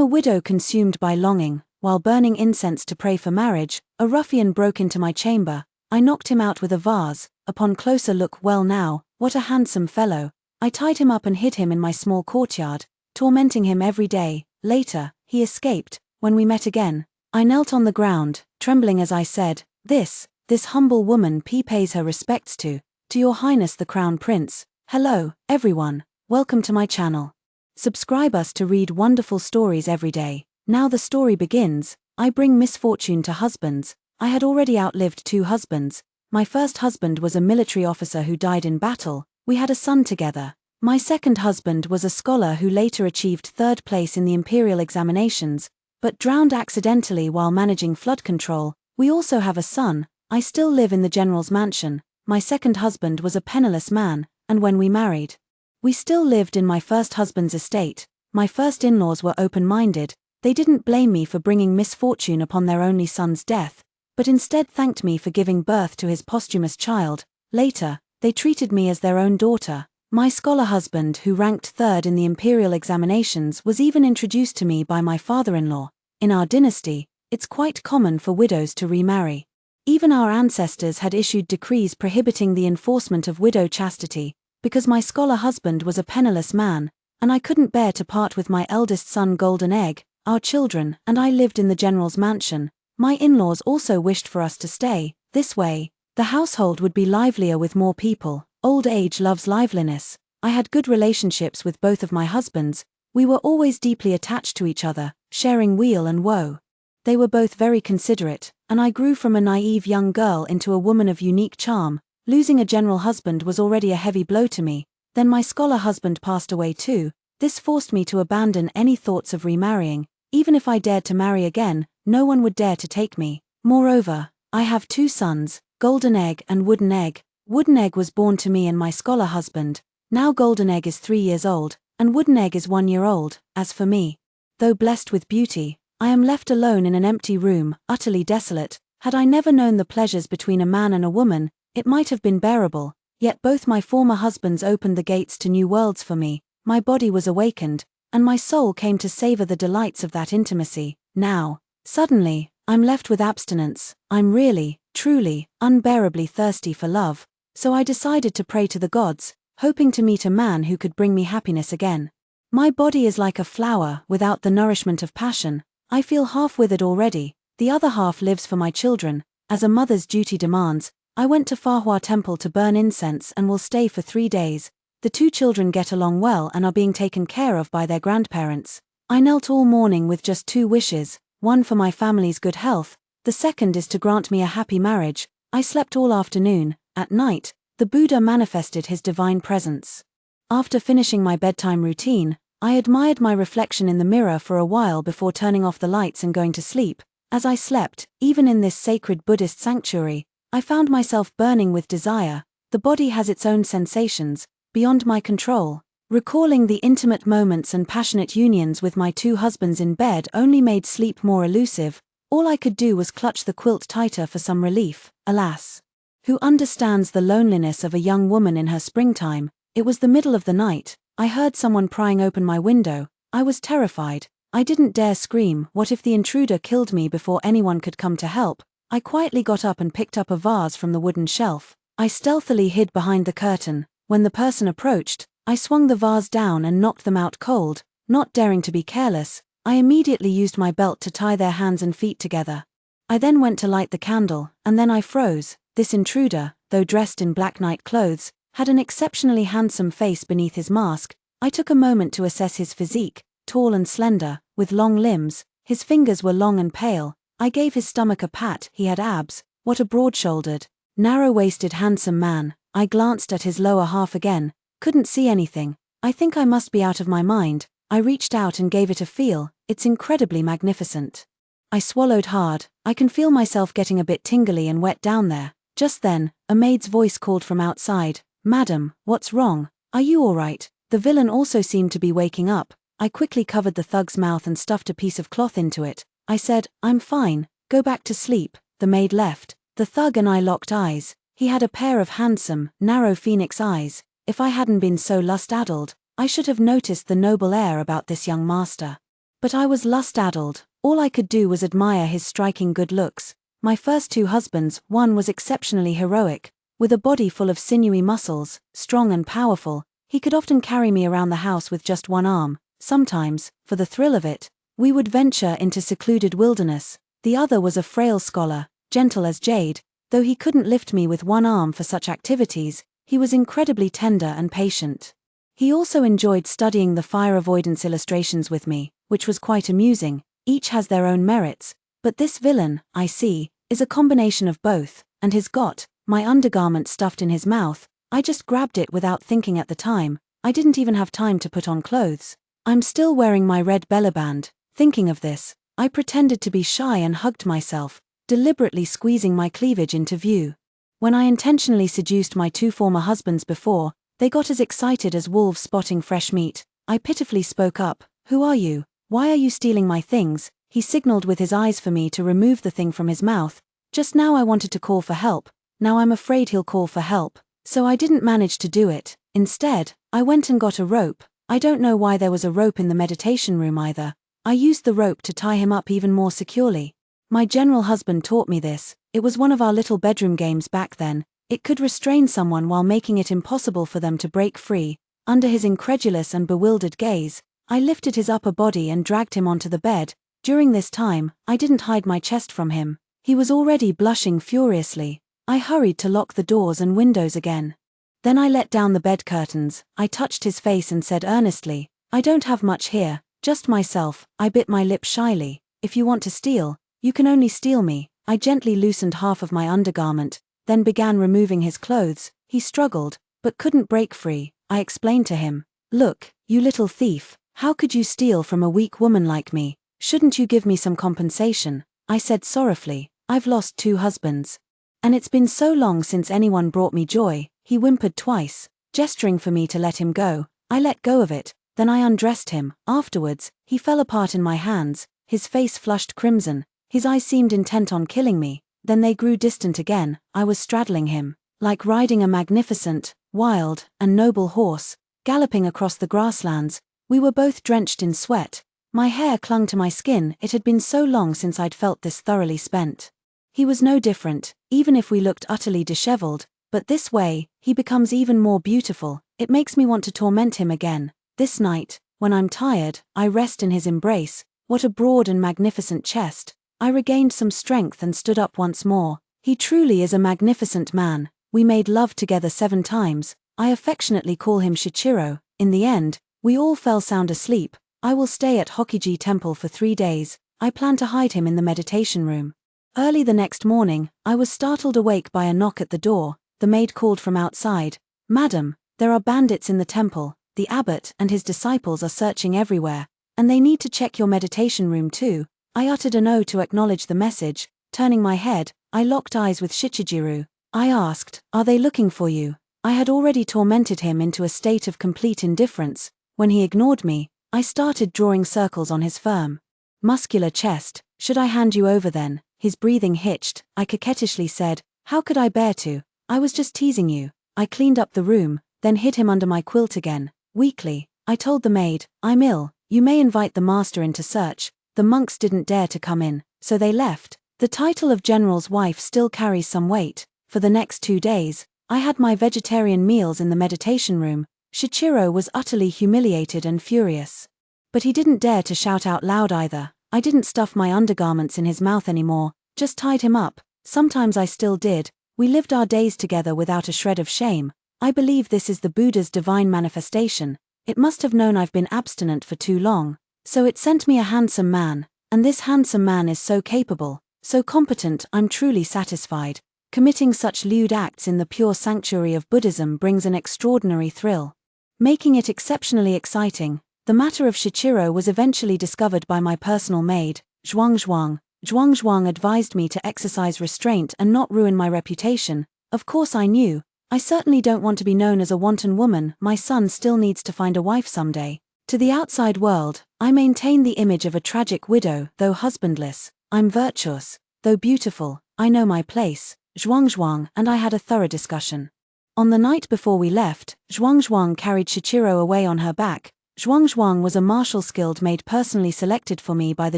a widow consumed by longing. While burning incense to pray for marriage, a ruffian broke into my chamber. I knocked him out with a vase. Upon closer look, well now, what a handsome fellow. I tied him up and hid him in my small courtyard, tormenting him every day. Later, he escaped. When we met again, I knelt on the ground, trembling as I said, This humble woman pays her respects to your highness the crown prince. Hello, everyone, welcome to my channel. Subscribe us to read wonderful stories every day. Now the story begins. I bring misfortune to husbands. I had already outlived 2 husbands. My first husband was a military officer who died in battle. We had a son together. My second husband was a scholar who later achieved 3rd place in the imperial examinations, but drowned accidentally while managing flood control. We also have a son. I still live in the general's mansion. My second husband was a penniless man, and when we married, we still lived in my first husband's estate. My first in-laws were open-minded. They didn't blame me for bringing misfortune upon their only son's death, but instead thanked me for giving birth to his posthumous child. Later, they treated me as their own daughter. My scholar husband, who ranked 3rd in the imperial examinations, was even introduced to me by my father-in-law. In our dynasty, it's quite common for widows to remarry. Even our ancestors had issued decrees prohibiting the enforcement of widow chastity, because my scholar husband was a penniless man, and I couldn't bear to part with my eldest son Golden Egg. Our children and I lived in the general's mansion. My in-laws also wished for us to stay. This way, the household would be livelier with more people. Old age loves liveliness. I had good relationships with both of my husbands. We were always deeply attached to each other, sharing weal and woe. They were both very considerate, and I grew from a naive young girl into a woman of unique charm. Losing a general husband was already a heavy blow to me. Then my scholar husband passed away too. This forced me to abandon any thoughts of remarrying. Even if I dared to marry again, no one would dare to take me. Moreover, I have 2 sons, Golden Egg and Wooden Egg. Wooden Egg was born to me and my scholar husband. Now Golden Egg is 3 years old, and Wooden Egg is 1 year old. As for me, though blessed with beauty, I am left alone in an empty room, utterly desolate. Had I never known the pleasures between a man and a woman, it might have been bearable. Yet both my former husbands opened the gates to new worlds for me. My body was awakened, and my soul came to savor the delights of that intimacy. Now, suddenly, I'm left with abstinence. I'm really, truly, unbearably thirsty for love. So I decided to pray to the gods, hoping to meet a man who could bring me happiness again. My body is like a flower without the nourishment of passion. I feel half withered already. The other half lives for my children. As a mother's duty demands, I went to Fahua Temple to burn incense and will stay for 3 days. The 2 children get along well and are being taken care of by their grandparents. I knelt all morning with just 2 wishes, one for my family's good health, the second is to grant me a happy marriage. I slept all afternoon. At night, the Buddha manifested his divine presence. After finishing my bedtime routine, I admired my reflection in the mirror for a while before turning off the lights and going to sleep. As I slept, even in this sacred Buddhist sanctuary, I found myself burning with desire. The body has its own sensations, beyond my control. Recalling the intimate moments and passionate unions with my 2 husbands in bed only made sleep more elusive. All I could do was clutch the quilt tighter for some relief. Alas! Who understands the loneliness of a young woman in her springtime? It was the middle of the night. I heard someone prying open my window. I was terrified. I didn't dare scream. What if the intruder killed me before anyone could come to help? I quietly got up and picked up a vase from the wooden shelf. I stealthily hid behind the curtain. When the person approached, I swung the vase down and knocked them out cold. Not daring to be careless, I immediately used my belt to tie their hands and feet together. I then went to light the candle, and then I froze. This intruder, though dressed in black night clothes, had an exceptionally handsome face beneath his mask. I took a moment to assess his physique, tall and slender, with long limbs. His fingers were long and pale. I gave his stomach a pat. He had abs. What a broad-shouldered, narrow-waisted handsome man. I glanced at his lower half again. Couldn't see anything. I think I must be out of my mind. I reached out and gave it a feel. It's incredibly magnificent. I swallowed hard. I can feel myself getting a bit tingly and wet down there. Just then, a maid's voice called from outside. "Madam, what's wrong? Are you all right?" The villain also seemed to be waking up. I quickly covered the thug's mouth and stuffed a piece of cloth into it. I said, "I'm fine. Go back to sleep." The maid left. The thug and I locked eyes. He had a pair of handsome, narrow phoenix eyes. If I hadn't been so lust-addled, I should have noticed the noble air about this young master. But I was lust-addled. All I could do was admire his striking good looks. My first two husbands, one was exceptionally heroic, with a body full of sinewy muscles, strong and powerful. He could often carry me around the house with just one arm. Sometimes, for the thrill of it, we would venture into secluded wilderness. The other was a frail scholar, gentle as jade. Though he couldn't lift me with one arm for such activities, he was incredibly tender and patient. He also enjoyed studying the fire avoidance illustrations with me, which was quite amusing. Each has their own merits, but this villain, I see, is a combination of both, and has got my undergarment stuffed in his mouth. I just grabbed it without thinking at the time. I didn't even have time to put on clothes. I'm still wearing my red bellaband. Thinking of this, I pretended to be shy and hugged myself, deliberately squeezing my cleavage into view. When I intentionally seduced my two former husbands before, they got as excited as wolves spotting fresh meat. I pitifully spoke up. "Who are you? Why are you stealing my things?" He signaled with his eyes for me to remove the thing from his mouth. Just now I wanted to call for help, now I'm afraid he'll call for help. So I didn't manage to do it. Instead, I went and got a rope. I don't know why there was a rope in the meditation room either. I used the rope to tie him up even more securely. My general husband taught me this. It was one of our little bedroom games back then. It could restrain someone while making it impossible for them to break free. Under his incredulous and bewildered gaze, I lifted his upper body and dragged him onto the bed. During this time, I didn't hide my chest from him. He was already blushing furiously. I hurried to lock the doors and windows again. Then I let down the bed curtains. I touched his face and said earnestly, "I don't have much here, just myself." I bit my lip shyly. "If you want to steal, you can only steal me." I gently loosened half of my undergarment, then began removing his clothes. He struggled, but couldn't break free. I explained to him, "Look, you little thief, how could you steal from a weak woman like me? Shouldn't you give me some compensation?" I said sorrowfully, "I've lost two husbands. And it's been so long since anyone brought me joy." He whimpered twice, gesturing for me to let him go. I let go of it, then I undressed him. Afterwards, he fell apart in my hands, his face flushed crimson, his eyes seemed intent on killing me. Then they grew distant again. I was straddling him, like riding a magnificent, wild, and noble horse, galloping across the grasslands. We were both drenched in sweat. My hair clung to my skin. It had been so long since I'd felt this thoroughly spent. He was no different, even if we looked utterly disheveled, but this way, he becomes even more beautiful. It makes me want to torment him again. This night, when I'm tired, I rest in his embrace. What a broad and magnificent chest. I regained some strength and stood up once more. He truly is a magnificent man. We made love together 7 times. I affectionately call him Shichiro. In the end, we all fell sound asleep. I will stay at Hokiji Temple for 3 days. I plan to hide him in the meditation room. Early the next morning, I was startled awake by a knock at the door. The maid called from outside, "Madam, there are bandits in the temple. The abbot and his disciples are searching everywhere, and they need to check your meditation room too." I uttered an "oh" to acknowledge the message. Turning my head, I locked eyes with Shichijiro. I asked, "Are they looking for you?" I had already tormented him into a state of complete indifference. When he ignored me, I started drawing circles on his firm, muscular chest. "Should I hand you over then?" His breathing hitched. I coquettishly said, "How could I bear to? I was just teasing you." I cleaned up the room, then hid him under my quilt again. Weakly, I told the maid, "I'm ill. You may invite the master in to search." The monks didn't dare to come in, so they left. The title of general's wife still carries some weight. For the next 2 days, I had my vegetarian meals in the meditation room. Shichiro was utterly humiliated and furious. But he didn't dare to shout out loud either. I didn't stuff my undergarments in his mouth anymore, just tied him up. Sometimes I still did. We lived our days together without a shred of shame. I believe this is the Buddha's divine manifestation. It must have known I've been abstinent for too long. So it sent me a handsome man, and this handsome man is so capable, so competent. I'm truly satisfied. Committing such lewd acts in the pure sanctuary of Buddhism brings an extraordinary thrill, making it exceptionally exciting. The matter of Shichiro was eventually discovered by my personal maid, Zhuang Zhuang. Zhuang Zhuang advised me to exercise restraint and not ruin my reputation. Of course I knew. I certainly don't want to be known as a wanton woman. My son still needs to find a wife someday. To the outside world, I maintain the image of a tragic widow, though husbandless. I'm virtuous, though beautiful. I know my place. Zhuang Zhuang and I had a thorough discussion. On the night before we left, Zhuang Zhuang carried Shichiro away on her back. Zhuang was a martial skilled maid personally selected for me by the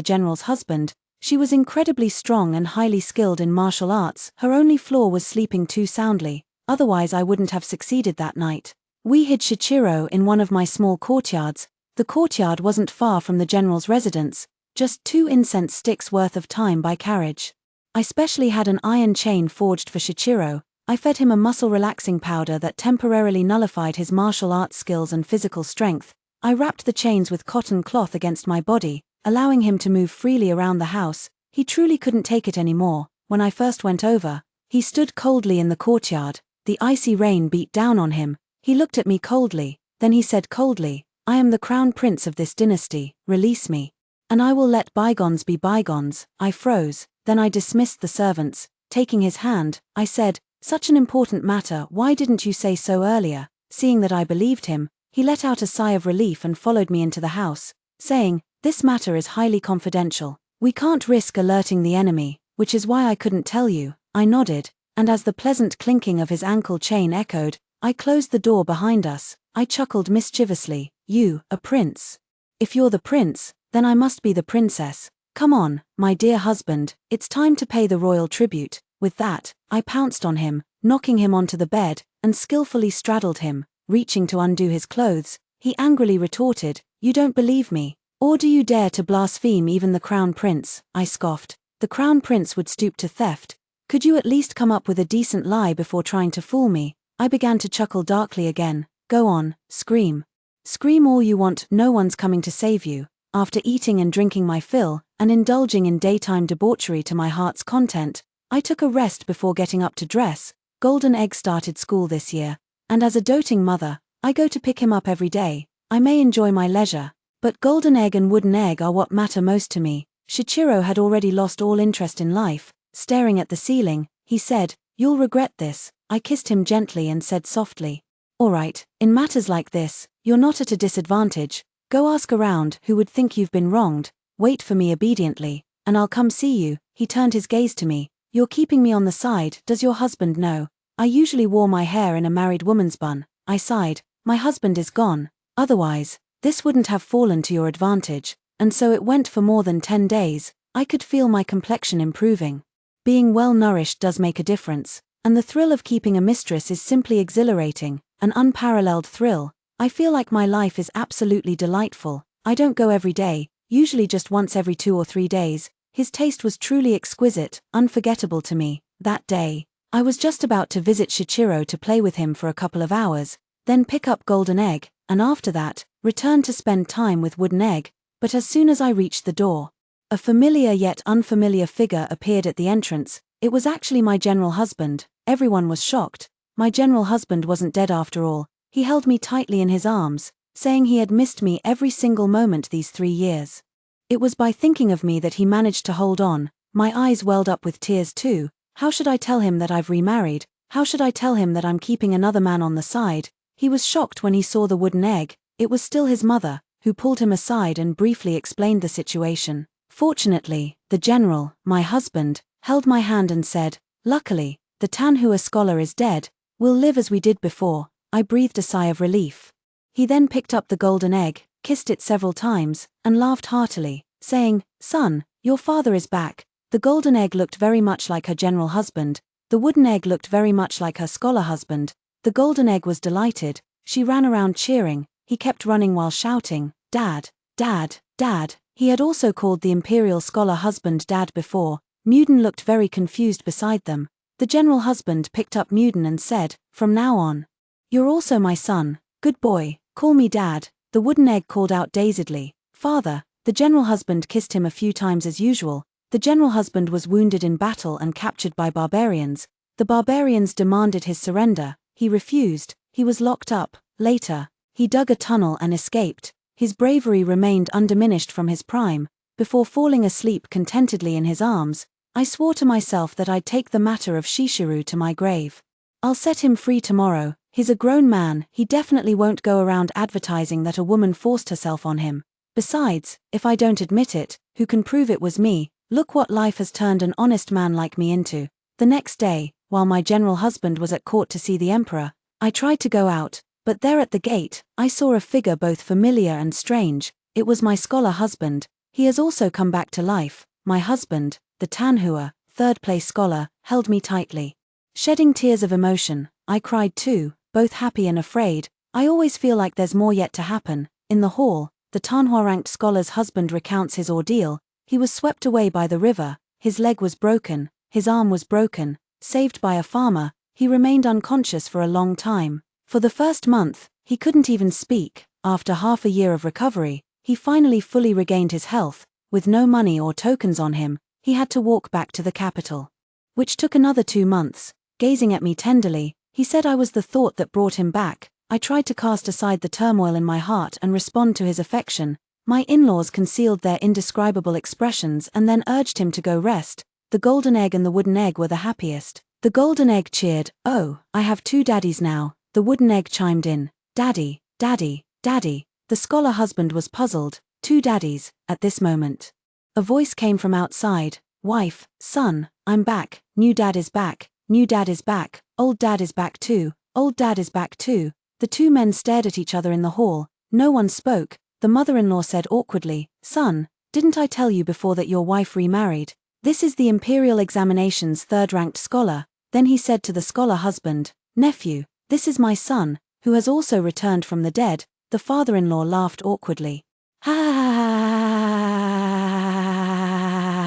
general's husband. She was incredibly strong and highly skilled in martial arts. Her only flaw was sleeping too soundly, otherwise I wouldn't have succeeded that night. We hid Shichiro in one of my small courtyards. The courtyard wasn't far from the general's residence, just 2 incense sticks worth of time by carriage. I specially had an iron chain forged for Shichiro. I fed him a muscle-relaxing powder that temporarily nullified his martial arts skills and physical strength. I wrapped the chains with cotton cloth against my body, allowing him to move freely around the house. He truly couldn't take it anymore. When I first went over, he stood coldly in the courtyard. The icy rain beat down on him. He looked at me coldly, then he said coldly, "I am the crown prince of this dynasty, release me. And I will let bygones be bygones." I froze, then I dismissed the servants. Taking his hand, I said, "Such an important matter, why didn't you say so earlier?" Seeing that I believed him, he let out a sigh of relief and followed me into the house, saying, "This matter is highly confidential. We can't risk alerting the enemy, which is why I couldn't tell you." I nodded, and as the pleasant clinking of his ankle chain echoed, I closed the door behind us. I chuckled mischievously. "You, a prince? If you're the prince, then I must be the princess. Come on, my dear husband, it's time to pay the royal tribute." With that, I pounced on him, knocking him onto the bed, and skillfully straddled him. Reaching to undo his clothes, he angrily retorted, "You don't believe me? Or do you dare to blaspheme even the crown prince?" I scoffed. "The crown prince would stoop to theft. Could you at least come up with a decent lie before trying to fool me?" I began to chuckle darkly again. "Go on, scream. Scream all you want, no one's coming to save you." After eating and drinking my fill, and indulging in daytime debauchery to my heart's content, I took a rest before getting up to dress. Golden Egg started school this year, and as a doting mother, I go to pick him up every day. I may enjoy my leisure, but Golden Egg and Wooden Egg are what matter most to me. Shichiro had already lost all interest in life. Staring at the ceiling, he said, "You'll regret this." I kissed him gently and said softly, "All right, in matters like this, you're not at a disadvantage. Go ask around who would think you've been wronged. Wait for me obediently, and I'll come see you." He turned his gaze to me. "You're keeping me on the side. Does your husband know?" I usually wore my hair in a married woman's bun. I sighed. "My husband is gone. Otherwise, this wouldn't have fallen to your advantage." And so it went for more than 10 days. I could feel my complexion improving. Being well nourished does make a difference, and the thrill of keeping a mistress is simply exhilarating, an unparalleled thrill. I feel like my life is absolutely delightful. I don't go every day, usually just once every 2 or 3 days. His taste was truly exquisite, unforgettable to me. That day, I was just about to visit Shichiro to play with him for a couple of hours, then pick up Golden Egg, and after that, return to spend time with Wooden Egg. But as soon as I reached the door, a familiar yet unfamiliar figure appeared at the entrance. It was actually my general husband. Everyone was shocked. My general husband wasn't dead after all. He held me tightly in his arms, saying he had missed me every single moment these 3 years. It was by thinking of me that he managed to hold on. My eyes welled up with tears too. How should I tell him that I've remarried? How should I tell him that I'm keeping another man on the side? He was shocked when he saw the Wooden Egg. It was still his mother, who pulled him aside and briefly explained the situation. Fortunately, the general, my husband, held my hand and said, "Luckily, the Tanhua scholar is dead. We'll live as we did before." I breathed a sigh of relief. He then picked up the Golden Egg, kissed it several times, and laughed heartily, saying, "Son, your father is back." The Golden Egg looked very much like her general husband. The Wooden Egg looked very much like her scholar husband. The Golden Egg was delighted. She ran around cheering. He kept running while shouting, "Dad, Dad, Dad." He had also called the imperial scholar husband Dad before. Muden looked very confused beside them. The general husband picked up Muden and said, "From now on, you're also my son. Good boy, call me Dad." The Wooden Egg called out dazedly, "Father." The general husband kissed him a few times as usual. The general husband was wounded in battle and captured by barbarians. The barbarians demanded his surrender. He refused. He was locked up. Later, he dug a tunnel and escaped. His bravery remained undiminished from his prime. Before falling asleep contentedly in his arms, I swore to myself that I'd take the matter of Shishiru to my grave. I'll set him free tomorrow. He's a grown man. He definitely won't go around advertising that a woman forced herself on him. Besides, if I don't admit it, who can prove it was me? Look what life has turned an honest man like me into. The next day, while my general husband was at court to see the emperor, I tried to go out, But there at the gate, I saw a figure both familiar and strange. It was my scholar husband. He has also come back to life. My husband, the Tanhua, third-place scholar, held me tightly. Shedding tears of emotion, I cried too, both happy and afraid. I always feel like there's more yet to happen. In the hall, the Tanhua-ranked scholar's husband recounts his ordeal. He was swept away by the river, his leg was broken, his arm was broken, saved by a farmer. He remained unconscious for a long time. For the first month, he couldn't even speak. After half a year of recovery, he finally fully regained his health. With no money or tokens on him, he had to walk back to the capital. Which took another 2 months. Gazing at me tenderly, he said I was the thought that brought him back. I tried to cast aside the turmoil in my heart and respond to his affection. My in-laws concealed their indescribable expressions and then urged him to go rest. The golden egg and the wooden egg were the happiest. The golden egg cheered, "Oh, I have 2 daddies now." The wooden egg chimed in, "Daddy, daddy, daddy." The scholar husband was puzzled. 2 daddies, at this moment. A voice came from outside, "Wife, son, I'm back. New dad is back. New dad is back. Old dad is back too. Old dad is back too." The 2 men stared at each other in the hall. No one spoke. The mother-in-law said awkwardly, "Son, didn't I tell you before that your wife remarried? This is the Imperial Examination's 3rd-ranked scholar." Then he said to the scholar husband, "Nephew, this is my son, who has also returned from the dead." The father-in-law laughed awkwardly. "Ha ha ha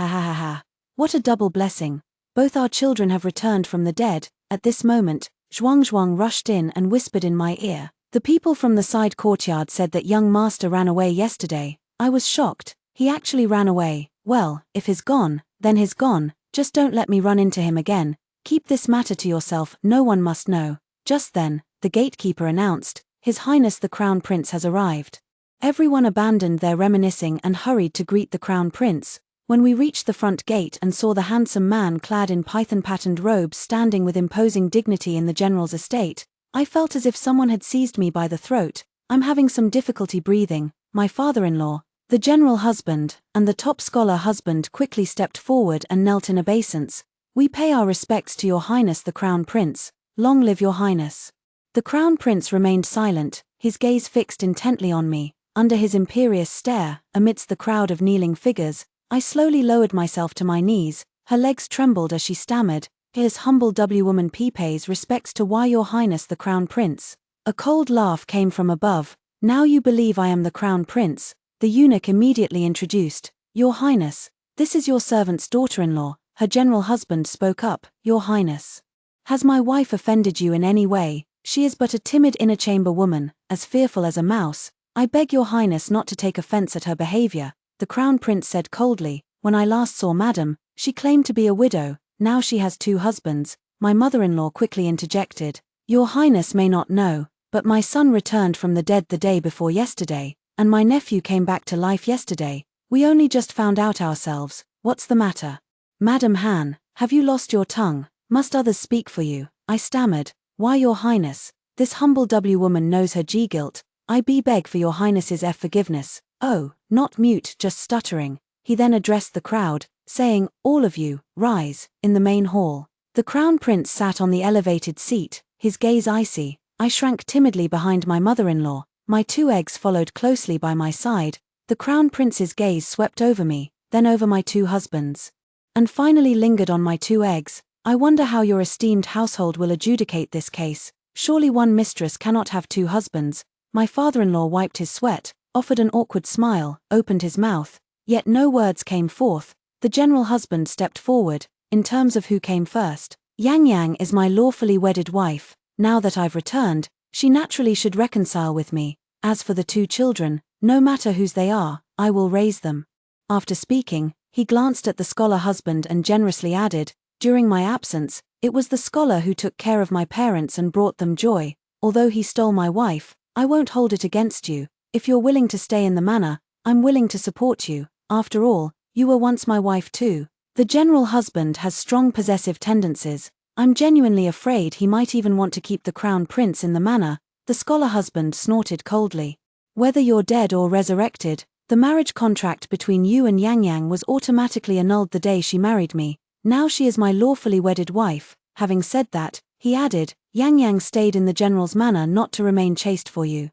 ha ha. What a double blessing. Both our children have returned from the dead." At this moment, Zhuang rushed in and whispered in my ear. "The people from the side courtyard said that young master ran away yesterday." I was shocked. He actually ran away. Well, if he's gone, then he's gone. Just don't let me run into him again. Keep this matter to yourself, no one must know. Just then, the gatekeeper announced, "His Highness the Crown Prince has arrived." Everyone abandoned their reminiscing and hurried to greet the Crown Prince. When we reached the front gate and saw the handsome man clad in python-patterned robes standing with imposing dignity in the general's estate, I felt as if someone had seized me by the throat. "I'm having some difficulty breathing." My father-in-law, the general husband, and the top scholar husband quickly stepped forward and knelt in obeisance. "We pay our respects to your Highness the Crown Prince. Long live your Highness." The Crown Prince remained silent, his gaze fixed intently on me. Under his imperious stare, amidst the crowd of kneeling figures, I slowly lowered myself to my knees. Her legs trembled as she stammered, "His humble woman pays respects to why your Highness the Crown Prince." A cold laugh came from above. "Now you believe I am the Crown Prince." The eunuch immediately introduced, "Your Highness, this is your servant's daughter-in-law." Her general husband spoke up, "Your Highness, has my wife offended you in any way? She is but a timid inner-chamber woman, as fearful as a mouse. I beg your Highness not to take offense at her behavior." The Crown Prince said coldly, "When I last saw Madam, she claimed to be a widow. Now she has 2 husbands." My mother-in-law quickly interjected, "Your Highness may not know, but my son returned from the dead the day before yesterday, and my nephew came back to life yesterday. We only just found out ourselves. What's the matter? Madam Han, have you lost your tongue? Must others speak for you?" I stammered, "Why, your Highness, this humble woman knows her guilt. I beg for your Highness's forgiveness." "Oh, not mute, just stuttering." He then addressed the crowd, saying, "All of you, rise." In the main hall, the Crown Prince sat on the elevated seat, his gaze icy. I shrank timidly behind my mother-in-law. My 2 eggs followed closely by my side. The Crown Prince's gaze swept over me, then over my 2 husbands, and finally lingered on my 2 eggs. "I wonder how your esteemed household will adjudicate this case. Surely one mistress cannot have 2 husbands." My father-in-law wiped his sweat, offered an awkward smile, opened his mouth, yet no words came forth. The general husband stepped forward. "In terms of who came first, Yang is my lawfully wedded wife. Now that I've returned, she naturally should reconcile with me. As for the 2 children, no matter whose they are, I will raise them." After speaking, he glanced at the scholar husband and generously added, "During my absence, it was the scholar who took care of my parents and brought them joy. Although he stole my wife, I won't hold it against you. If you're willing to stay in the manor, I'm willing to support you. After all, you were once my wife too." The general husband has strong possessive tendencies. I'm genuinely afraid he might even want to keep the Crown Prince in the manor. The scholar husband snorted coldly. "Whether you're dead or resurrected, the marriage contract between you and Yang was automatically annulled the day she married me. Now she is my lawfully wedded wife." Having said that, he added, Yang Yang stayed in the general's manor not to remain chaste for you.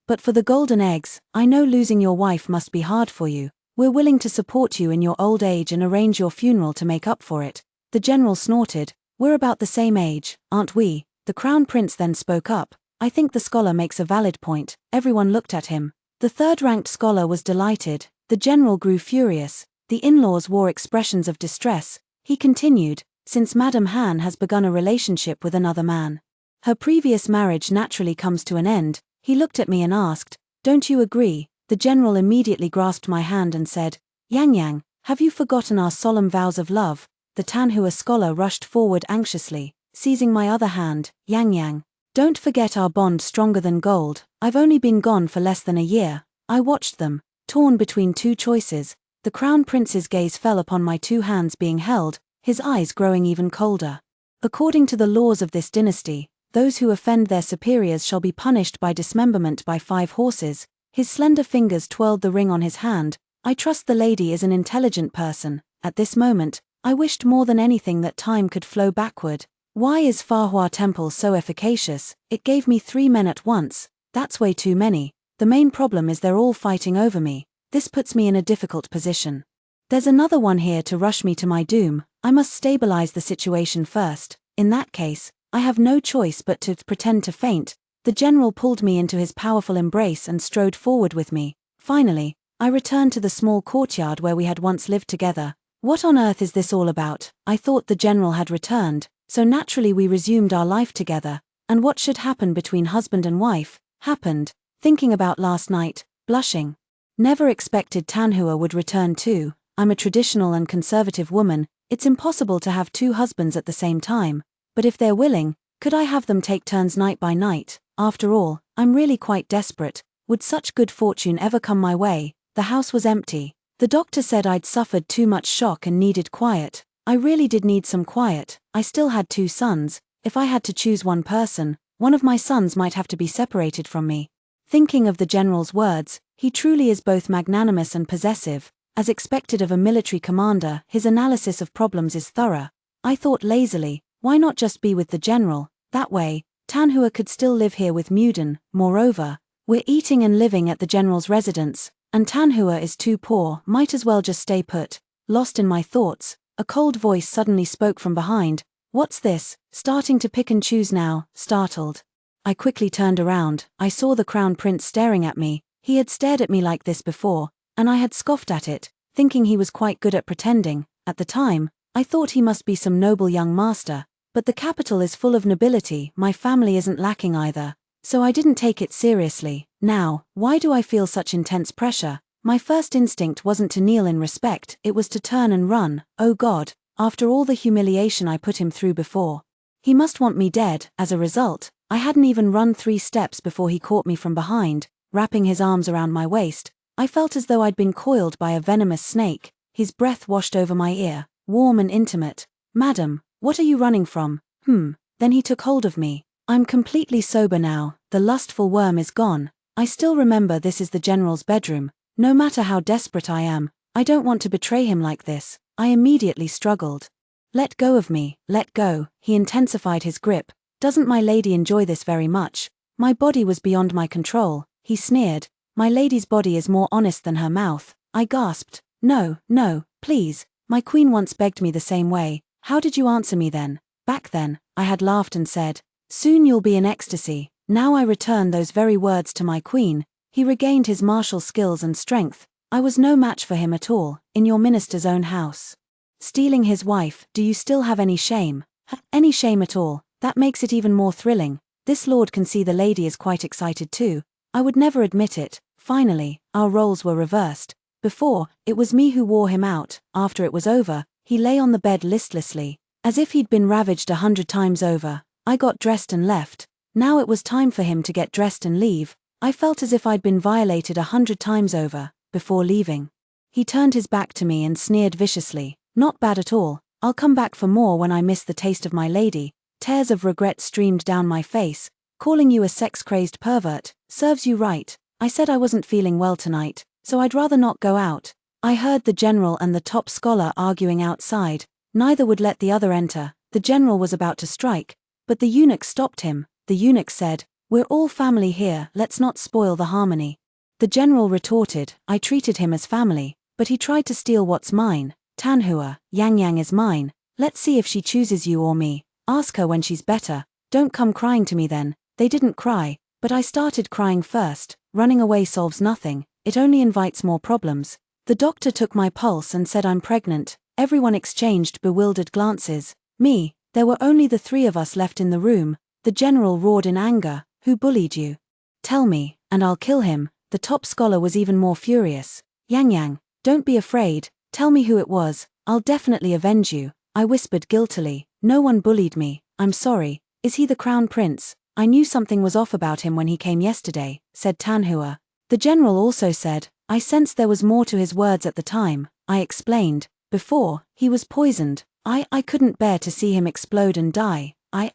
But for the golden eggs, I know losing your wife must be hard for you. We're willing to support you in your old age and arrange your funeral to make up for it. The general snorted. We're about the same age, aren't we? The crown prince then spoke up. I think the scholar makes a valid point. Everyone looked at him. The third-ranked scholar was delighted. The general grew furious. The in-laws wore expressions of distress. He continued, since Madame Han has begun a relationship with another man. Her previous marriage naturally comes to an end. He looked at me and asked, don't you agree? The general immediately grasped my hand and said, Yang Yang, have you forgotten our solemn vows of love? The Tanhua scholar rushed forward anxiously, seizing my other hand. Yang Yang, don't forget our bond stronger than gold. I've only been gone for less than a year. I watched them, torn between two choices. The crown prince's gaze fell upon my two hands being held, his eyes growing even colder. According to the laws of this dynasty, those who offend their superiors shall be punished by dismemberment by 5 horses. His slender fingers twirled the ring on his hand. I trust the lady is an intelligent person. At this moment, I wished more than anything that time could flow backward. Why is Fahua Temple so efficacious? It gave me 3 men at once. That's way too many. The main problem is they're all fighting over me. This puts me in a difficult position. There's another one here to rush me to my doom. I must stabilize the situation first. In that case, I have no choice but to pretend to faint. The general pulled me into his powerful embrace and strode forward with me. Finally, I returned to the small courtyard where we had once lived together. What on earth is this all about? I thought the general had returned, so naturally we resumed our life together, and what should happen between husband and wife, happened. Thinking about last night, blushing. Never expected Tanhua would return too. I'm a traditional and conservative woman. It's impossible to have 2 husbands at the same time. But if they're willing, could I have them take turns night by night? After all, I'm really quite desperate. Would such good fortune ever come my way? The house was empty. The doctor said I'd suffered too much shock and needed quiet. I really did need some quiet. I still had 2 sons. If I had to choose one person, one of my sons might have to be separated from me. Thinking of the general's words, he truly is both magnanimous and possessive. As expected of a military commander, his analysis of problems is thorough. I thought lazily, why not just be with the general? That way, Tanhua could still live here with Muden. Moreover, we're eating and living at the general's residence, and Tanhua is too poor, might as well just stay put. Lost in my thoughts, a cold voice suddenly spoke from behind. What's this? Starting to pick and choose now? Startled. I quickly turned around. I saw the crown prince staring at me. He had stared at me like this before, and I had scoffed at it, thinking he was quite good at pretending. At the time, I thought he must be some noble young master. But the capital is full of nobility, my family isn't lacking either. So I didn't take it seriously. Now, why do I feel such intense pressure? My first instinct wasn't to kneel in respect, it was to turn and run. Oh God, after all the humiliation I put him through before. He must want me dead. As a result, I hadn't even run 3 steps before he caught me from behind, wrapping his arms around my waist. I felt as though I'd been coiled by a venomous snake. His breath washed over my ear, warm and intimate. Madam, what are you running from? Then he took hold of me. I'm completely sober now, the lustful worm is gone. I still remember this is the general's bedroom. No matter how desperate I am, I don't want to betray him like this. I immediately struggled. Let go of me, let go. He intensified his grip. Doesn't my lady enjoy this very much? My body was beyond my control. He sneered. My lady's body is more honest than her mouth. I gasped. No, no, please. My queen once begged me the same way. How did you answer me then? Back then, I had laughed and said, soon you'll be in ecstasy. Now I return those very words to my queen. He regained his martial skills and strength. I was no match for him at all, in your minister's own house. Stealing his wife, do you still have any shame? Any shame at all? That makes it even more thrilling. This lord can see the lady is quite excited too. I would never admit it. Finally, our roles were reversed. Before, it was me who wore him out. After it was over, he lay on the bed listlessly, as if he'd been ravaged 100 times over. I got dressed and left. Now it was time for him to get dressed and leave. I felt as if I'd been violated 100 times over, before leaving. He turned his back to me and sneered viciously. Not bad at all. I'll come back for more when I miss the taste of my lady. Tears of regret streamed down my face. Calling you a sex-crazed pervert serves you right. I said I wasn't feeling well tonight, so I'd rather not go out. I heard the general and the top scholar arguing outside. Neither would let the other enter. The general was about to strike, But the eunuch stopped him. The eunuch said, "We're all family here, let's not spoil the harmony." The general retorted, "I treated him as family, but he tried to steal what's mine. Tanhua, Yang Yang is mine. Let's see if she chooses you or me. Ask her when she's better. Don't come crying to me then." They didn't cry, but I started crying first. Running away solves nothing, it only invites more problems. The doctor took my pulse and said I'm pregnant. Everyone exchanged bewildered glances. Me, there were only the three of us left in the room. The general roared in anger, "Who bullied you? Tell me, and I'll kill him." The top scholar was even more furious. "Yang Yang, don't be afraid, tell me who it was, I'll definitely avenge you." I whispered guiltily, "No one bullied me, I'm sorry." "Is he the crown prince? I knew something was off about him when he came yesterday," said Tanhua. The general also said, "I sensed there was more to his words at the time." I explained, "Before, he was poisoned. I couldn't bear to see him explode and die. I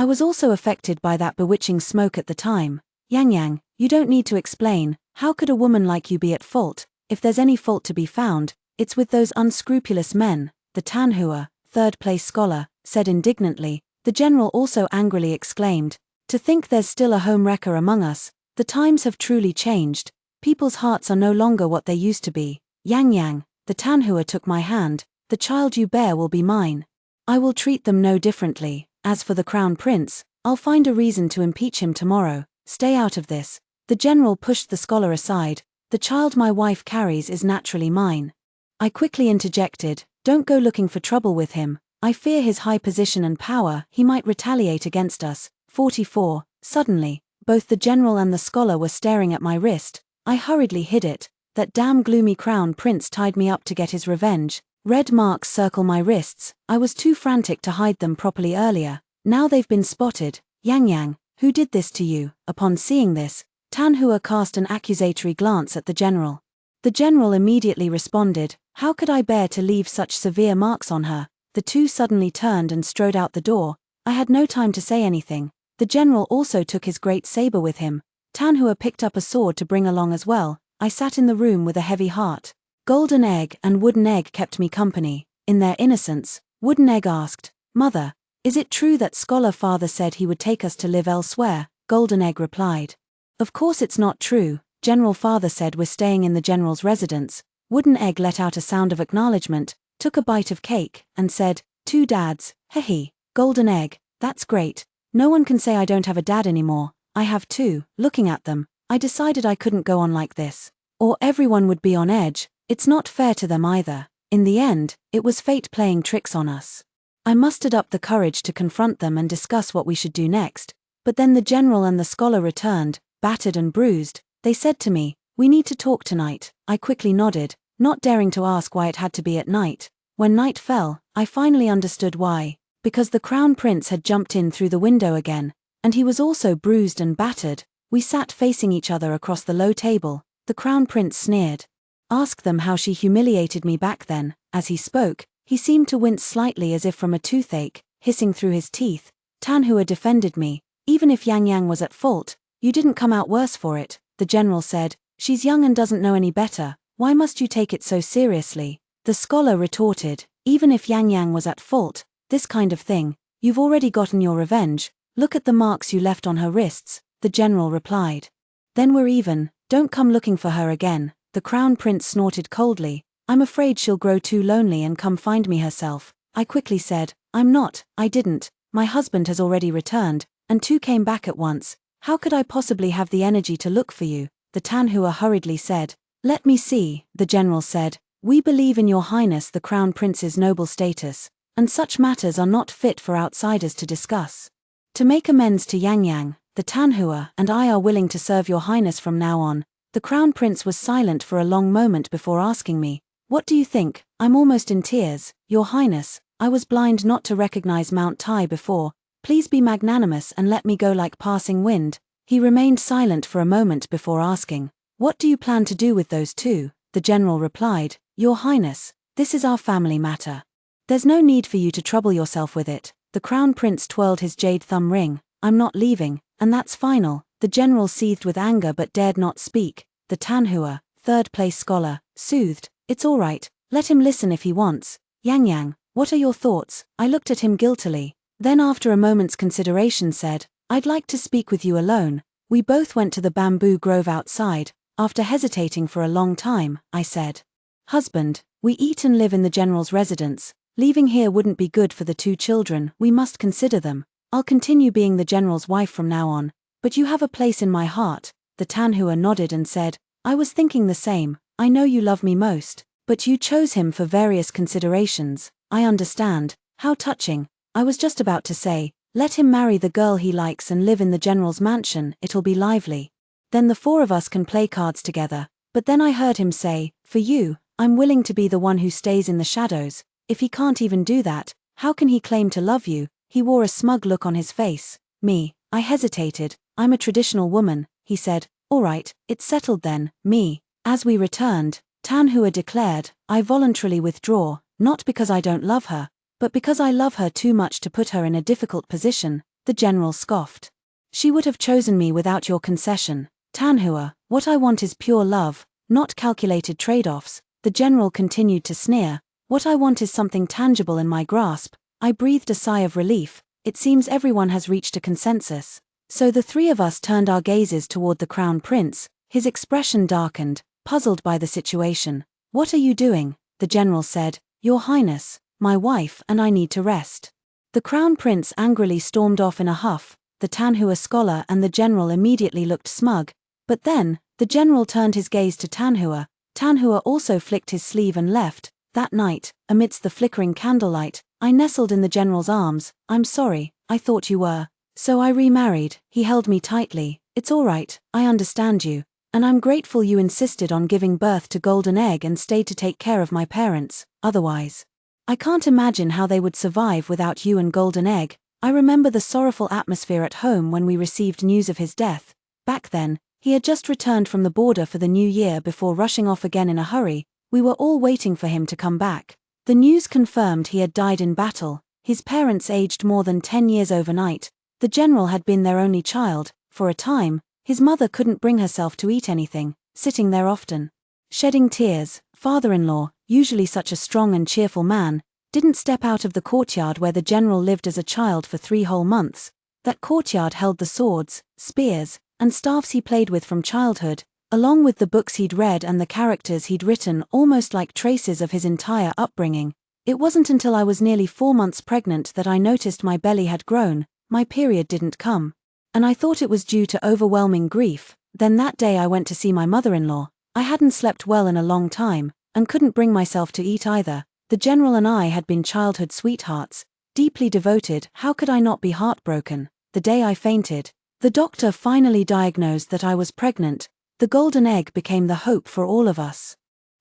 was also affected by that bewitching smoke at the time." "Yang Yang, you don't need to explain. How could a woman like you be at fault? If there's any fault to be found, it's with those unscrupulous men," the Tanhua, third-place scholar, said indignantly. The general also angrily exclaimed, "To think there's still a homewrecker among us. The times have truly changed. People's hearts are no longer what they used to be." "Yang Yang," the Tanhua took my hand, "the child you bear will be mine. I will treat them no differently. As for the crown prince, I'll find a reason to impeach him tomorrow. Stay out of this." The general pushed the scholar aside. "The child my wife carries is naturally mine." I quickly interjected, "Don't go looking for trouble with him. I fear his high position and power, he might retaliate against us." 44. Suddenly, both the general and the scholar were staring at my wrist. I hurriedly hid it. That damn gloomy crown prince tied me up to get his revenge. Red marks circle my wrists. I was too frantic to hide them properly earlier. Now they've been spotted. "Yang Yang, who did this to you?" Upon seeing this, Tanhua cast an accusatory glance at the general. The general immediately responded, "How could I bear to leave such severe marks on her?" The two suddenly turned and strode out the door. I had no time to say anything. The general also took his great saber with him. Tanhua picked up a sword to bring along as well. I sat in the room with a heavy heart. Golden Egg and Wooden Egg kept me company. In their innocence, Wooden Egg asked, "Mother, is it true that scholar father said he would take us to live elsewhere?" Golden Egg replied, "Of course it's not true. General father said we're staying in the general's residence." Wooden Egg let out a sound of acknowledgement, took a bite of cake, and said, "Two dads, hehe." Golden Egg, "That's great. No one can say I don't have a dad anymore. I have two." Looking at them, I decided I couldn't go on like this. Or everyone would be on edge. It's not fair to them either. In the end, it was fate playing tricks on us. I mustered up the courage to confront them and discuss what we should do next. But then the general and the scholar returned, battered and bruised. They said to me, "We need to talk tonight." I quickly nodded, not daring to ask why it had to be at night. When night fell, I finally understood why. Because the crown prince had jumped in through the window again, and he was also bruised and battered. We sat facing each other across the low table. The crown prince sneered. "Ask them how she humiliated me back then." As he spoke, he seemed to wince slightly as if from a toothache, hissing through his teeth. Tanhua defended me. "Even if Yang Yang was at fault, you didn't come out worse for it." The general said, "She's young and doesn't know any better. Why must you take it so seriously?" The scholar retorted, "Even if Yang Yang was at fault, this kind of thing, you've already gotten your revenge. Look at the marks you left on her wrists." The general replied, "Then we're even. Don't come looking for her again." The crown prince snorted coldly, "I'm afraid she'll grow too lonely and come find me herself." I quickly said, "I'm not, I didn't. My husband has already returned, and two came back at once. How could I possibly have the energy to look for you?" The Tanhua hurriedly said, "Let me see." The general said, "We believe in your highness the crown prince's noble status, and such matters are not fit for outsiders to discuss. To make amends to Yang Yang, the Tanhua and I are willing to serve your highness from now on." The crown prince was silent for a long moment before asking me, "What do you think?" I'm almost in tears. "Your highness, I was blind not to recognize Mount Tai before. Please be magnanimous and let me go like passing wind." He remained silent for a moment before asking, "What do you plan to do with those two?" The general replied, "Your highness, this is our family matter. There's no need for you to trouble yourself with it." The crown prince twirled his jade thumb ring. "I'm not leaving, and that's final." The general seethed with anger but dared not speak. The Tanhua, third-place scholar, soothed, "It's all right, let him listen if he wants." "Yang Yang, what are your thoughts?" I looked at him guiltily. Then after a moment's consideration said, "I'd like to speak with you alone." We both went to the bamboo grove outside. After hesitating for a long time, I said, "Husband, we eat and live in the general's residence. Leaving here wouldn't be good for the two children, we must consider them. I'll continue being the general's wife from now on, but you have a place in my heart." The Tanhua nodded and said, "I was thinking the same. I know you love me most, but you chose him for various considerations." "I understand. How touching." I was just about to say, "Let him marry the girl he likes and live in the general's mansion, it'll be lively. Then the four of us can play cards together." But then I heard him say, "For you, I'm willing to be the one who stays in the shadows." If he can't even do that, how can he claim to love you? He wore a smug look on his face. Me, I hesitated. "I'm a traditional woman," he said. "All right, it's settled then." Me. As we returned, Tanhua declared, "I voluntarily withdraw, not because I don't love her, but because I love her too much to put her in a difficult position." The general scoffed. "She would have chosen me without your concession." Tanhua, "What I want is pure love, not calculated trade-offs." The general continued to sneer. "What I want is something tangible in my grasp." I breathed a sigh of relief. It seems everyone has reached a consensus. So the three of us turned our gazes toward the crown prince. His expression darkened, puzzled by the situation. "What are you doing?" The general said. "Your Highness, my wife and I need to rest." The crown prince angrily stormed off in a huff. The Tanhua scholar and the general immediately looked smug. But then, the general turned his gaze to Tanhua. Tanhua also flicked his sleeve and left. That night, amidst the flickering candlelight, I nestled in the general's arms. "I'm sorry, I thought you were." "So I remarried." He held me tightly. "It's all right, I understand you. And I'm grateful you insisted on giving birth to Golden Egg and stayed to take care of my parents. Otherwise, I can't imagine how they would survive without you and Golden Egg." I remember the sorrowful atmosphere at home when we received news of his death. Back then, he had just returned from the border for the new year before rushing off again in a hurry. We were all waiting for him to come back. The news confirmed he had died in battle. His parents aged more than 10 years overnight. The general had been their only child. For a time, his mother couldn't bring herself to eat anything, sitting there often, shedding tears. Father-in-law, usually such a strong and cheerful man, didn't step out of the courtyard where the general lived as a child for 3 whole months. That courtyard held the swords, spears, and staffs he played with from childhood, along with the books he'd read and the characters he'd written, almost like traces of his entire upbringing. It wasn't until I was nearly 4 months pregnant that I noticed my belly had grown. My period didn't come, and I thought it was due to overwhelming grief. Then that day I went to see my mother-in-law. I hadn't slept well in a long time, and couldn't bring myself to eat either. The general and I had been childhood sweethearts, deeply devoted. How could I not be heartbroken? The day I fainted, the doctor finally diagnosed that I was pregnant. The Golden Egg became the hope for all of us.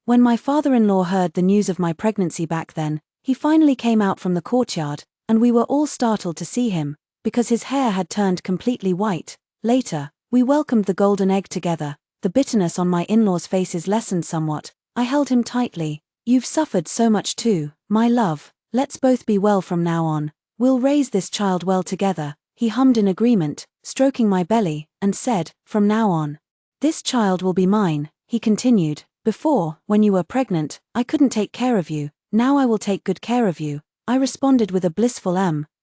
When my father-in-law heard the news of my pregnancy back then, he finally came out from the courtyard, and we were all startled to see him, because his hair had turned completely white. Later, we welcomed the Golden Egg together. The bitterness on my in-laws' faces lessened somewhat. I held him tightly. "You've suffered so much too, my love. Let's both be well from now on. We'll raise this child well together." He hummed in agreement, stroking my belly, and said, "From now on, this child will be mine." He continued, "Before, when you were pregnant, I couldn't take care of you. Now I will take good care of you." I responded with a blissful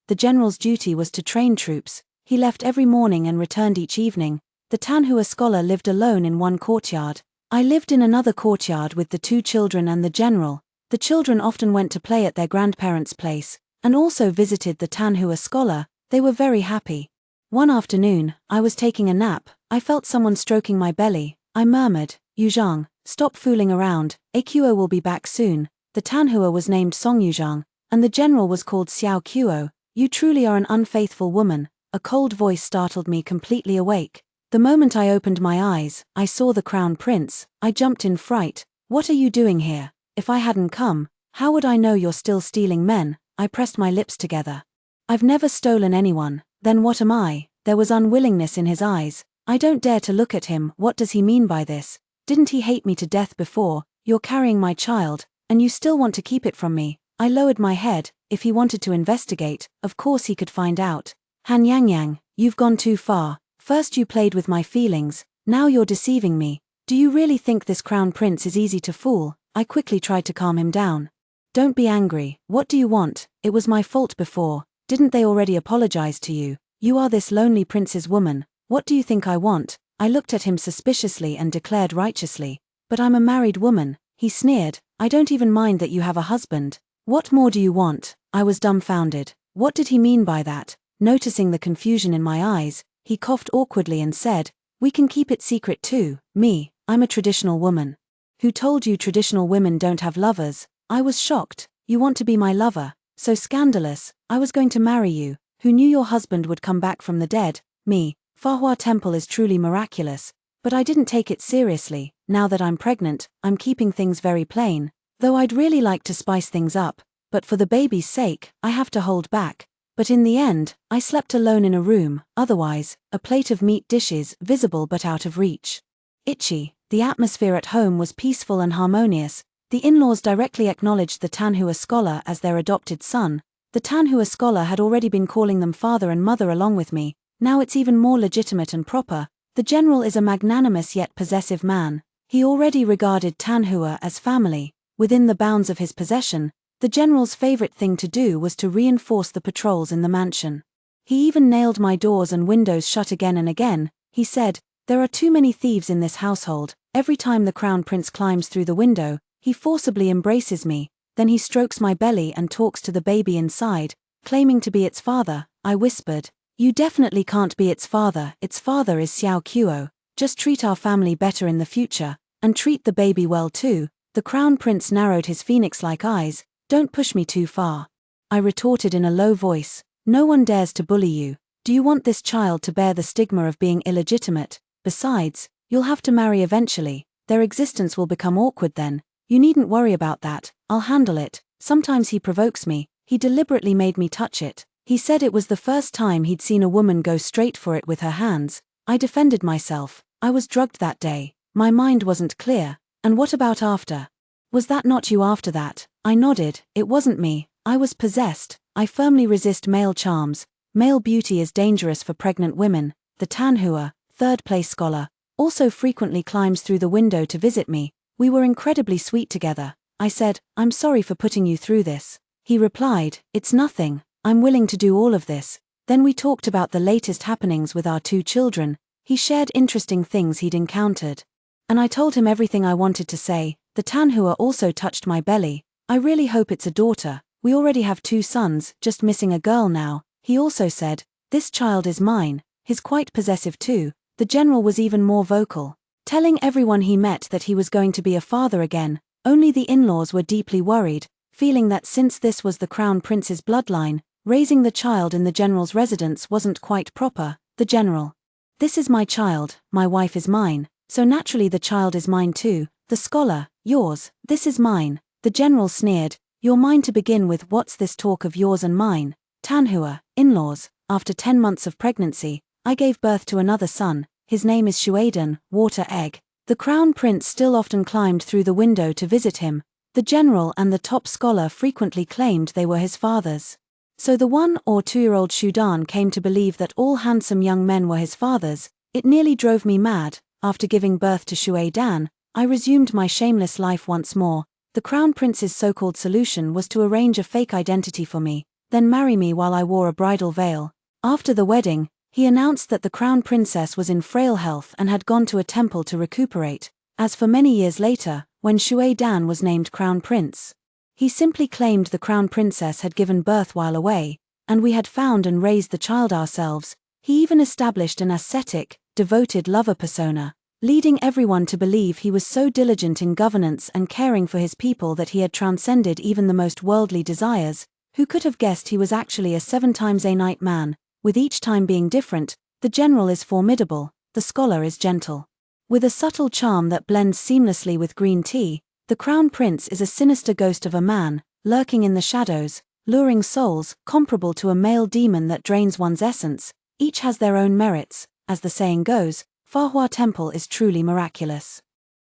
The general's duty was to train troops. He left every morning and returned each evening. The Tanhua scholar lived alone in one courtyard. I lived in another courtyard with the 2 children and the general. The children often went to play at their grandparents' place, and also visited the Tanhua scholar. They were very happy. One afternoon, I was taking a nap. I felt someone stroking my belly. I murmured, "Yuzhang, stop fooling around, Aqo will be back soon." The Tanhua was named Song Yuzhang, and the general was called Xiao Quo. "You truly are an unfaithful woman." A cold voice startled me completely awake. The moment I opened my eyes, I saw the crown prince. I jumped in fright. "What are you doing here? If I hadn't come, how would I know you're still stealing men?" I pressed my lips together. "I've never stolen anyone." "Then what am I?" There was unwillingness in his eyes. I don't dare to look at him. What does he mean by this? Didn't he hate me to death before? "You're carrying my child, and you still want to keep it from me." I lowered my head. If he wanted to investigate, of course he could find out. "Han Yang, you've gone too far. First you played with my feelings, now you're deceiving me. Do you really think this crown prince is easy to fool?" I quickly tried to calm him down. "Don't be angry. What do you want? It was my fault before. Didn't they already apologize to you? You are this lonely prince's woman. What do you think I want? I looked at him suspiciously and declared righteously. But I'm a married woman, he sneered. I don't even mind that you have a husband. What more do you want? I was dumbfounded. What did he mean by that? Noticing the confusion in my eyes, he coughed awkwardly and said, we can keep it secret too. Me, I'm a traditional woman. Who told you traditional women don't have lovers? I was shocked. You want to be my lover? So scandalous. I was going to marry you. Who knew your husband would come back from the dead? Me. Fahua Temple is truly miraculous. But I didn't take it seriously. Now that I'm pregnant, I'm keeping things very plain. Though I'd really like to spice things up. But for the baby's sake, I have to hold back. But in the end, I slept alone in a room, otherwise, a plate of meat dishes, visible but out of reach. Itchy. The atmosphere at home was peaceful and harmonious. The in-laws directly acknowledged the Tanhua scholar as their adopted son. The Tanhua scholar had already been calling them father and mother along with me. Now it's even more legitimate and proper. The general is a magnanimous yet possessive man. He already regarded Tanhua as family. Within the bounds of his possession, the general's favorite thing to do was to reinforce the patrols in the mansion. He even nailed my doors and windows shut again and again. He said, there are too many thieves in this household. Every time the crown prince climbs through the window, he forcibly embraces me, then he strokes my belly and talks to the baby inside, claiming to be its father. I whispered, you definitely can't be its father is Xiao Qiao. Just treat our family better in the future, and treat the baby well too. The crown prince narrowed his phoenix-like eyes. Don't push me too far. I retorted in a low voice, no one dares to bully you. Do you want this child to bear the stigma of being illegitimate? Besides, you'll have to marry eventually. Their existence will become awkward then. You needn't worry about that, I'll handle it. Sometimes he provokes me. He deliberately made me touch it. He said it was the first time he'd seen a woman go straight for it with her hands. I defended myself. I was drugged that day. My mind wasn't clear. And what about after? Was that not you after that? I nodded. It wasn't me. I was possessed. I firmly resist male charms. Male beauty is dangerous for pregnant women. The Tanhua, third-place scholar, also frequently climbs through the window to visit me. We were incredibly sweet together. I said, I'm sorry for putting you through this. He replied, it's nothing. I'm willing to do all of this. Then we talked about the latest happenings with our 2 children. He shared interesting things he'd encountered. And I told him everything I wanted to say. The Tanhua also touched my belly. I really hope it's a daughter. We already have 2 sons, just missing a girl now. He also said, this child is mine. He's quite possessive too. The general was even more vocal, telling everyone he met that he was going to be a father again. Only the in-laws were deeply worried, feeling that since this was the crown prince's bloodline, raising the child in the general's residence wasn't quite proper. The general. This is my child, my wife is mine, so naturally the child is mine too. The scholar, yours, this is mine. The general sneered, you're mine to begin with. What's this talk of yours and mine? Tanhua, in-laws. After 10 months of pregnancy, I gave birth to another son. His name is Shuaidan, water egg. The crown prince still often climbed through the window to visit him. The general and the top scholar frequently claimed they were his fathers. So the 1 or 2-year-old Shudan came to believe that all handsome young men were his fathers. It nearly drove me mad. After giving birth to Shuaidan, I resumed my shameless life once more. The crown prince's so-called solution was to arrange a fake identity for me, then marry me while I wore a bridal veil. After the wedding, he announced that the crown princess was in frail health and had gone to a temple to recuperate. As for many years later, when Shuaidan was named crown prince, he simply claimed the crown princess had given birth while away, and we had found and raised the child ourselves. He even established an ascetic, devoted lover persona, leading everyone to believe he was so diligent in governance and caring for his people that he had transcended even the most worldly desires. Who could have guessed he was actually a 7 times a night man? With each time being different, the general is formidable, the scholar is gentle. With a subtle charm that blends seamlessly with green tea, the crown prince is a sinister ghost of a man, lurking in the shadows, luring souls, comparable to a male demon that drains one's essence. Each has their own merits. As the saying goes, Fahua Temple is truly miraculous.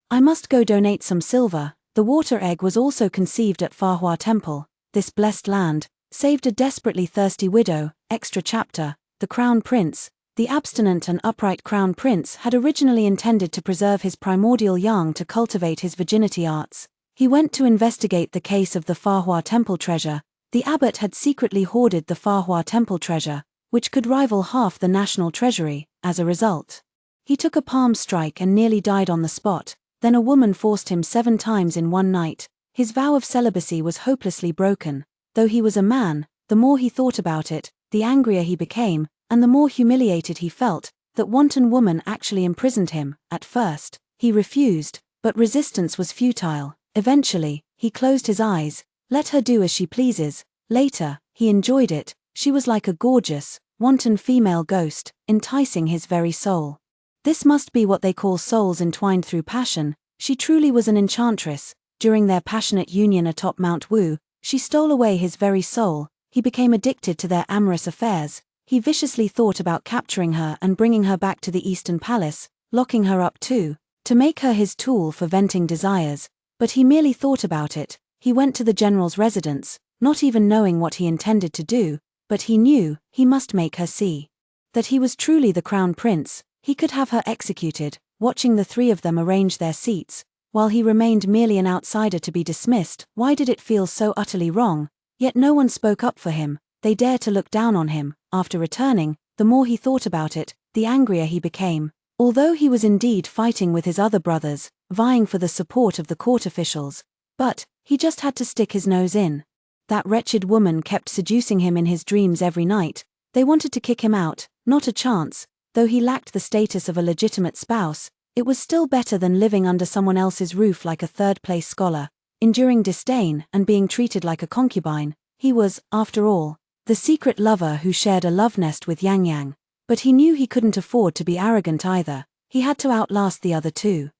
I must go donate some silver. The water egg was also conceived at Fahua Temple. This blessed land saved a desperately thirsty widow. Extra chapter. The crown prince, the abstinent and upright crown prince, had originally intended to preserve his primordial yang to cultivate his virginity arts. He went to investigate the case of the Fahua Temple treasure. The abbot had secretly hoarded the Fahua temple treasure, which could rival half the national treasury, as a result. He took a palm strike and nearly died on the spot. Then a woman forced him 7 times in one night. His vow of celibacy was hopelessly broken. Though he was a man, the more he thought about it, the angrier he became, and the more humiliated he felt. That wanton woman actually imprisoned him. At first, he refused, but resistance was futile. Eventually, he closed his eyes, let her do as she pleases. Later, he enjoyed it. She was like a gorgeous, wanton female ghost, enticing his very soul. This must be what they call souls entwined through passion. She truly was an enchantress. During their passionate union atop Mount Wu, she stole away his very soul. He became addicted to their amorous affairs. He viciously thought about capturing her and bringing her back to the Eastern Palace, locking her up too, to make her his tool for venting desires. But he merely thought about it. He went to the general's residence, not even knowing what he intended to do, but he knew he must make her see that he was truly the crown prince. He could have her executed, watching the 3 of them arrange their seats, while he remained merely an outsider to be dismissed. Why did it feel so utterly wrong? Yet no one spoke up for him. They dared to look down on him. After returning, the more he thought about it, the angrier he became. Although he was indeed fighting with his other brothers, vying for the support of the court officials, but he just had to stick his nose in. That wretched woman kept seducing him in his dreams every night. They wanted to kick him out, not a chance. Though he lacked the status of a legitimate spouse, it was still better than living under someone else's roof like a third-place scholar, enduring disdain and being treated like a concubine. He was, after all, the secret lover who shared a love nest with Yang Yang. But he knew he couldn't afford to be arrogant either. He had to outlast the other 2.